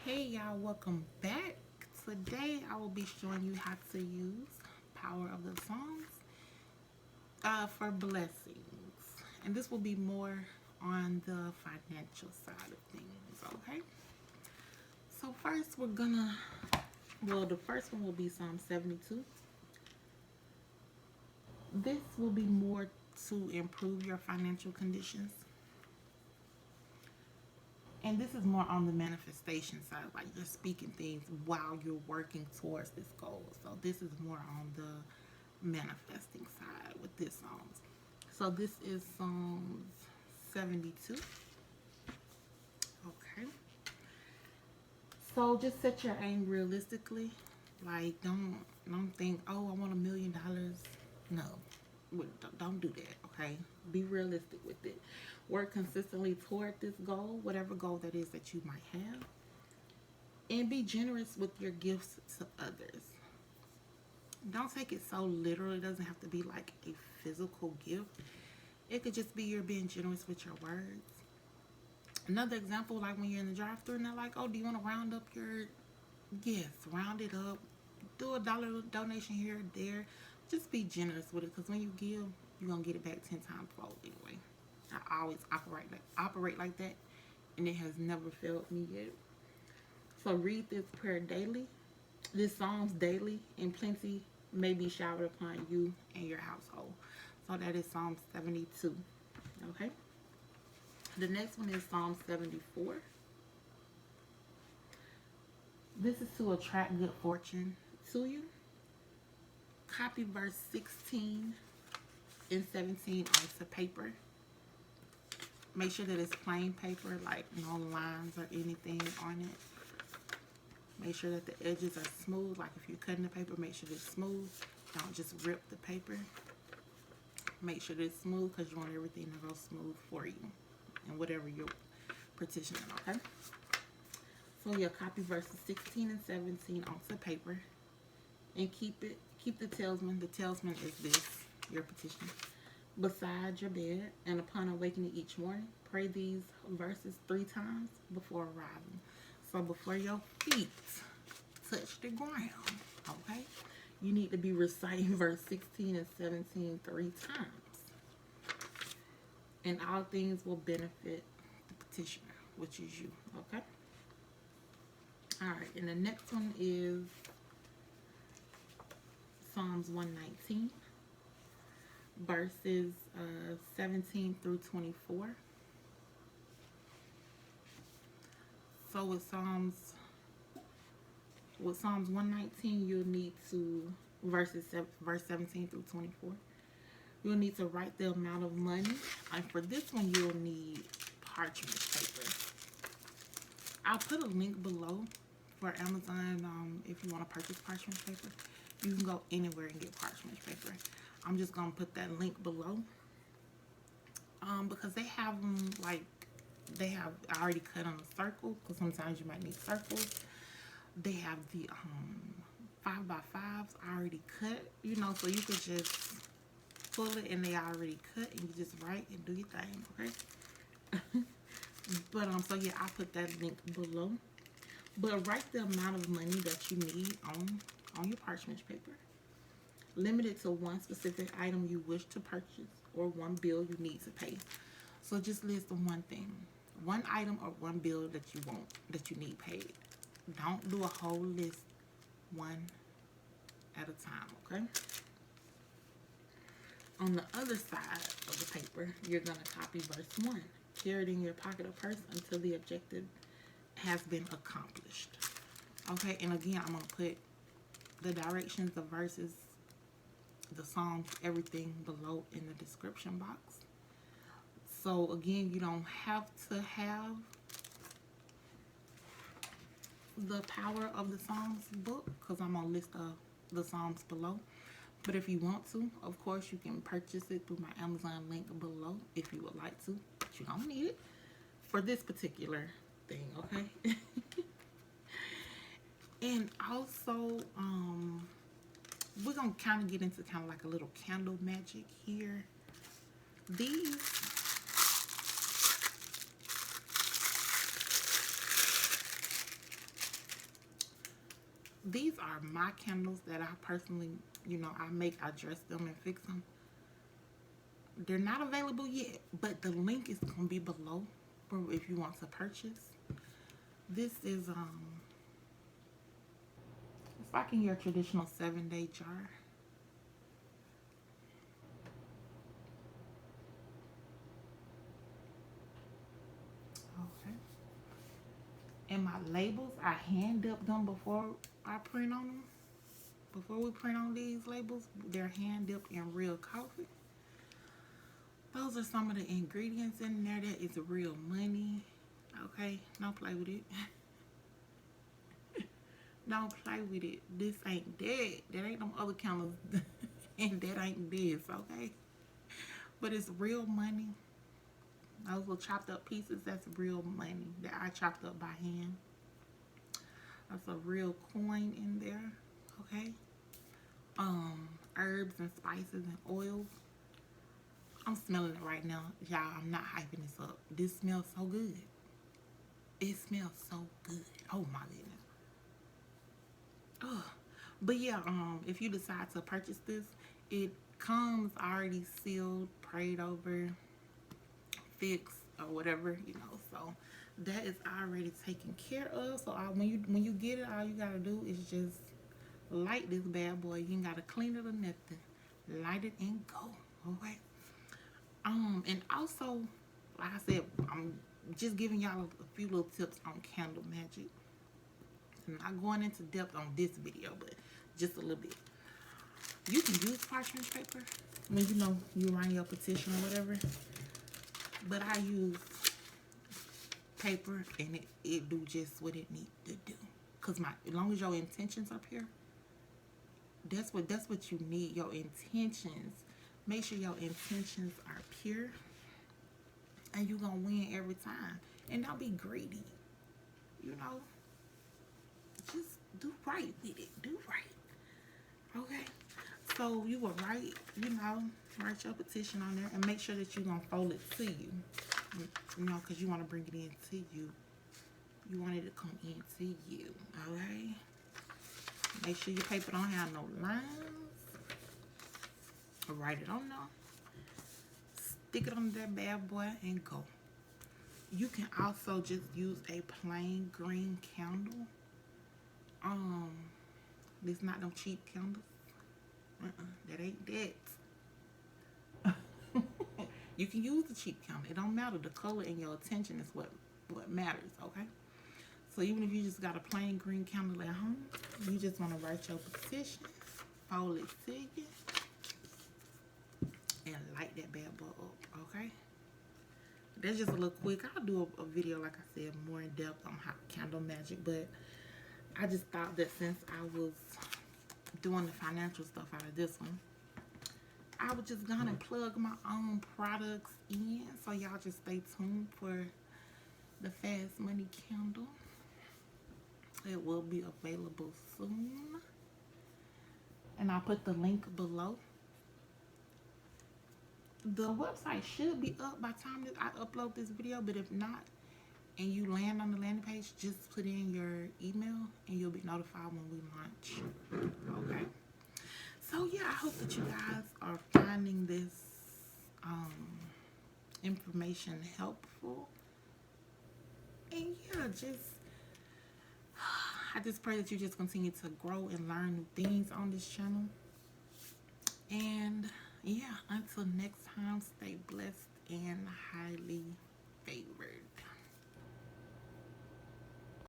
Hey y'all, welcome back. Today I will be showing you how to use Power of the Songs for blessings. And this will be more on the financial side of things, okay? So first the first one will be Psalm 72. This will be more to improve your financial conditions. And this is more on the manifestation side, like you're speaking things while you're working towards this goal. So this is more on the manifesting side with this Psalms. So this is Psalms 72. Okay. So just set your aim realistically. Like don't think, oh, I want $1 million. No, don't do that. Okay, be realistic with it. Work consistently toward this goal, whatever goal that is that you might have, and be generous with your gifts to others. Don't take it so literal. It doesn't have to be like a physical gift. It could just be you're being generous with your words. Another example, like when you're in the drive-thru and they're like, "Oh, do you want to round up your gifts? Round it up. Do a dollar donation here or there. Just be generous with it, because when you give, you're gonna get it back 10 times fold anyway. I always operate like that, and it has never failed me yet. So read this prayer daily, this Psalms daily, and plenty may be showered upon you and your household. So that is Psalm 72. Okay. The next one is Psalm 74. This is to attract good fortune to you. Copy verse 16 and 17 onto paper. Make sure that it's plain paper, like no lines or anything on it. Make sure that the edges are smooth. Like if you're cutting the paper, make sure it's smooth. Don't just rip the paper. Make sure that it's smooth, because you want everything to go smooth for you and whatever you're petitioning, okay? So you'll copy verses 16 and 17 onto paper and keep the talisman. The talisman is this, your petition, beside your bed, and upon awakening each morning, pray these verses 3 times before arriving. So before your feet touch the ground, okay, you need to be reciting verse 16 and 17 3 times. And all things will benefit the petitioner, which is you, okay? Alright, and the next one is Psalms 119. Verses 17 through 24. So with Psalms 119, you'll need to verse 17 through 24. You'll need to write the amount of money, and for this one you'll need parchment paper. I'll put a link below for Amazon. If you want to purchase parchment paper, you can go anywhere and get parchment paper. I'm just gonna put that link below, because they have them, like I already cut on a circle, because sometimes you might need circles. They have the 5x5s already cut, so you could just pull it and they already cut, and you just write and do your thing, okay? But so yeah, I'll put that link below. But write the amount of money that you need on your parchment paper. Limit it to one specific item you wish to purchase, or one bill you need to pay. So just list one thing, one item or one bill that you need paid. Don't do a whole list, one at a time, okay? On the other side of the paper, you're going to copy verse 1. Carry it in your pocket or purse until the objective has been accomplished. Okay, and again, I'm going to put the directions, the verses, the Psalms, everything below in the description box. So again, you don't have to have the Power of the Psalms book, because I'm going to list the Psalms below. But if you want to, of course, you can purchase it through my Amazon link below if you would like to. But you don't need it for this particular thing, okay? And also, we're going to kind of get into kind of like a little candle magic here. These These are my candles that I personally, I dress them and fix them. They're not available yet, but the link is going to be below for if you want to purchase. This is it's like in your traditional 7-day jar. Okay. And my labels, I hand up them before I print on them. Before we print on these labels, they're hand dipped in real coffee. Those are some of the ingredients in there. That is real money. Okay, don't play with it. Don't play with it. This ain't that. That ain't them other candles. And that ain't this, okay? But it's real money. Those little chopped up pieces, that's real money that I chopped up by hand. That's a real coin in there, okay? Herbs and spices and oils. I'm smelling it right now. Y'all, I'm not hyping this up. This smells so good. It smells so good. Oh my goodness. Ugh. But yeah, if you decide to purchase this, it comes already sealed, prayed over, fixed, or whatever, so that is already taken care of. So when you get it, all you gotta do is just light this bad boy. You ain't gotta clean it or nothing. Light it and go. Okay. And also, like I said, I'm just giving y'all a few little tips on candle magic. I'm not going into depth on this video, but just a little bit. You can use parchment paper when you write your petition or whatever, but I use paper and it do just what it needs to do. Cause as long as your intentions are pure, that's what you need. Your intentions. Make sure your intentions are pure, and you're gonna win every time. And don't be greedy. Just do right with it. Do right. Okay. So you will write your petition on there, and make sure that you're gonna fold it to you. Because you want to bring it in to you. You want it to come in to you. Okay. Make sure your paper don't have no lines. Write it on there. Stick it on that bad boy and go. You can also just use a plain green candle. This not no cheap candles. That ain't that. You can use the cheap candle. It don't matter. The color and your attention is what matters, okay? So even if you just got a plain green candle at home, you just want to write your petition, fold it to you, and light that bad boy up, okay? That's just a little quick. I'll do a video, like I said, more in depth on how candle magic, but I just thought that since I was doing the financial stuff out of this one, I was just gonna plug my own products in, so y'all just stay tuned for the Fast Money candle. It will be available soon, and I'll put the link below. The website should be up by the time that I upload this video, but if not, and you land on the landing page, just put in your email and you'll be notified when we launch. Okay. So yeah, I hope that you guys are finding this information helpful. And yeah, I just pray that you just continue to grow and learn new things on this channel. And yeah, until next time, stay blessed and highly favored.